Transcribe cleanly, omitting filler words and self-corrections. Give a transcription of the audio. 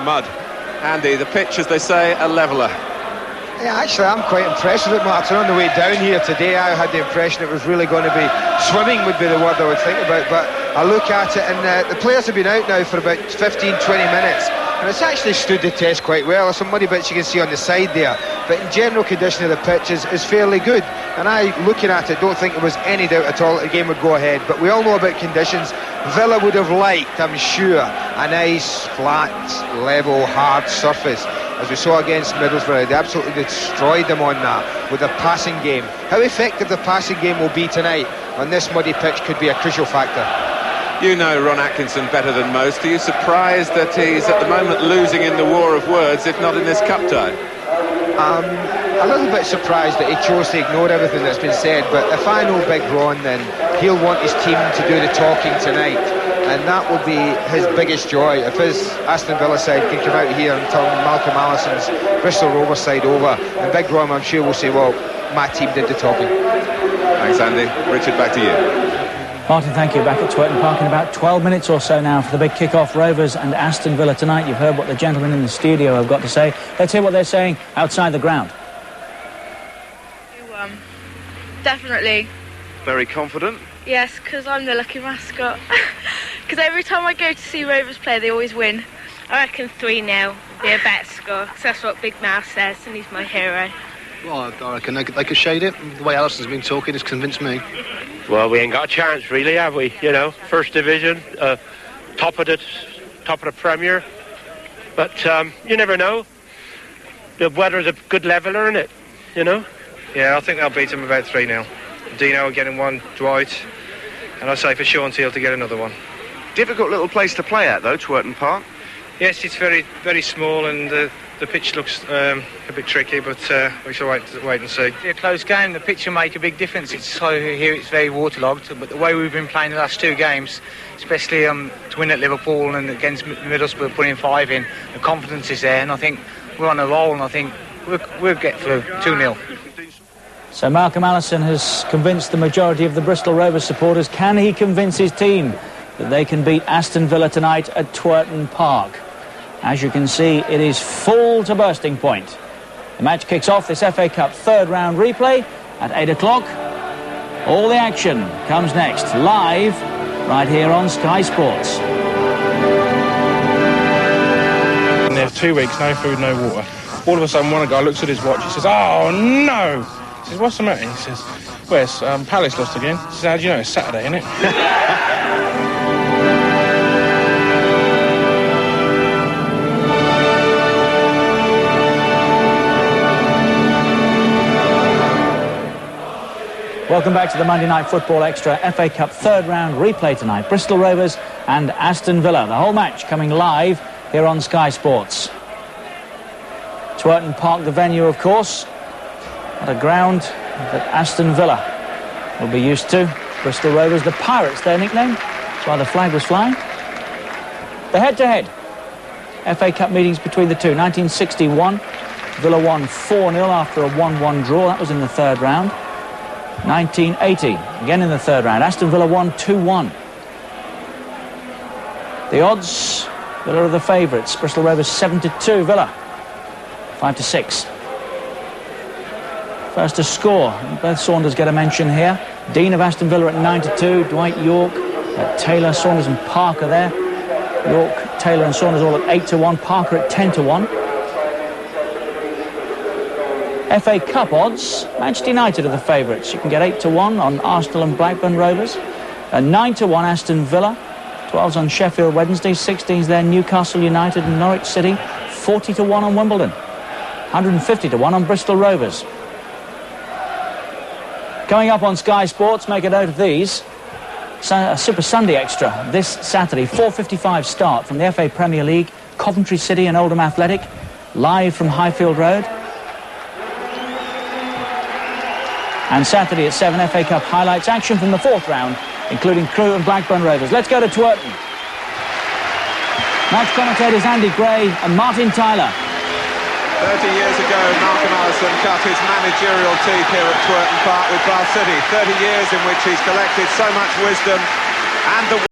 mud. Andy, the pitch, as they say, a leveller. Yeah, actually, I'm quite impressed with it, Martin. On the way down here today, I had the impression it was really going to be swimming would be the word I would think about, but I look at it and the players have been out now for about 15-20 minutes, and it's actually stood the test quite well. There's some muddy bits you can see on the side there, but in general condition of the pitch is fairly good, and I, looking at it, don't think there was any doubt at all that the game would go ahead. But we all know about conditions. Villa would have liked, I'm sure, a nice, flat, level, hard surface. As we saw against Middlesbrough, they absolutely destroyed them on that with the passing game. How effective the passing game will be tonight on this muddy pitch could be a crucial factor. You know Ron Atkinson better than most. Are you surprised that he's at the moment losing in the war of words, if not in this cup tie? A little bit surprised that he chose to ignore everything that's been said, but if I know Big Ron, then he'll want his team to do the talking tonight, and that will be his biggest joy. If his Aston Villa side can come out here and turn Malcolm Allison's Bristol Rovers side over, and Big Ron, I'm sure, will say, well, my team did the talking. Thanks, Andy. Richard, back to you. Martin, thank you. Back at Twerton Park in about 12 minutes or so now for the big kick-off. Rovers and Aston Villa tonight. You've heard what the gentlemen in the studio have got to say. Let's hear what they're saying outside the ground. Definitely. Very confident? Yes, because I'm the lucky mascot. Because every time I go to see Rovers play, they always win. I reckon 3-0 would be a better score, because that's what Big Mouse says, and he's my hero. Well, I reckon they could shade it. The way Allison's been talking has convinced me. Well, we ain't got a chance, really, have we? You know, first division, top of the Premier. But you never know. The weather's a good leveller, isn't it? You know. Yeah, I think they'll beat them about 3-0. Dino getting one, Dwight, and I say for Sean Teal to get another one. Difficult little place to play at, though, Twerton Park. Yes, it's very, very small, and the pitch looks a bit tricky, but we shall wait and see. It's a close game. The pitch will make a big difference. Here it's very waterlogged, but the way we've been playing the last two games, especially to win at Liverpool and against Middlesbrough, putting 5 in, the confidence is there, and I think we're on a roll, and I think we'll get through 2-0. So Malcolm Allison has convinced the majority of the Bristol Rovers supporters. Can he convince his team that they can beat Aston Villa tonight at Twerton Park? As you can see, it is full to bursting point. The match kicks off, this FA Cup third round replay at 8 o'clock. All the action comes next, live, right here on Sky Sports. And there's 2 weeks, no food, no water. All of a sudden, one guy looks at his watch, he says, "Oh, no!" He says, "What's the matter?" He says, "Well, it's, Palace lost again." He says, "How do you know? It's Saturday, isn't it?" Welcome back to the Monday Night Football Extra FA Cup third round replay tonight. Bristol Rovers and Aston Villa. The whole match coming live here on Sky Sports. Twerton Park, the venue, of course. At a ground that Aston Villa will be used to. Bristol Rovers, the Pirates, their nickname. That's why the flag was flying. The head-to-head FA Cup meetings between the two. 1961, Villa won 4-0 after a 1-1 draw. That was in the third round. 1980, again in the third round. Aston Villa won 2-1. The odds, Villa are the favourites. Bristol Rovers 7-2, Villa 5-6. First to score, both Saunders get a mention here. Dean of Aston Villa at 9-2, Dwight York, Taylor, Saunders and Parker there. York, Taylor and Saunders all at 8-1, Parker at 10-1. FA Cup odds, Manchester United are the favourites. You can get 8-1 on Arsenal and Blackburn Rovers, 9-1 Aston Villa, 12s on Sheffield Wednesday, 16s there Newcastle United and Norwich City, 40-1 on Wimbledon, 150-1 on Bristol Rovers. Coming up on Sky Sports, make a note of these. Super Sunday Extra this Saturday, 4:55 start from the FA Premier League, Coventry City and Oldham Athletic, live from Highfield Road. And Saturday at 7, FA Cup highlights, action from the fourth round, including Crewe and Blackburn Rovers. Let's go to Twerton. Match commentators Andy Gray and Martin Tyler. 30 years ago, Malcolm Allison cut his managerial teeth here at Twerton Park with Bath City. 30 years in which he's collected so much wisdom and the